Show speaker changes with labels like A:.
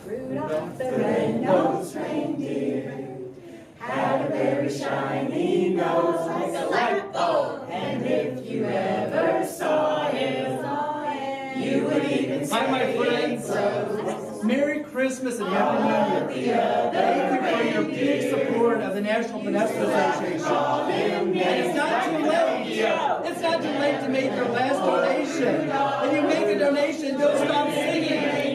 A: Rudolph the red-nosed reindeer had a very shiny nose like a light bulb, and if you ever saw him, you would even say,
B: hi, my friends. Merry Christmas and Happy New Year. Thank you for your big support of the National Benevolent Association. And it's not too late. It's not too late to make your last donation. If you make a donation, don't stop singing.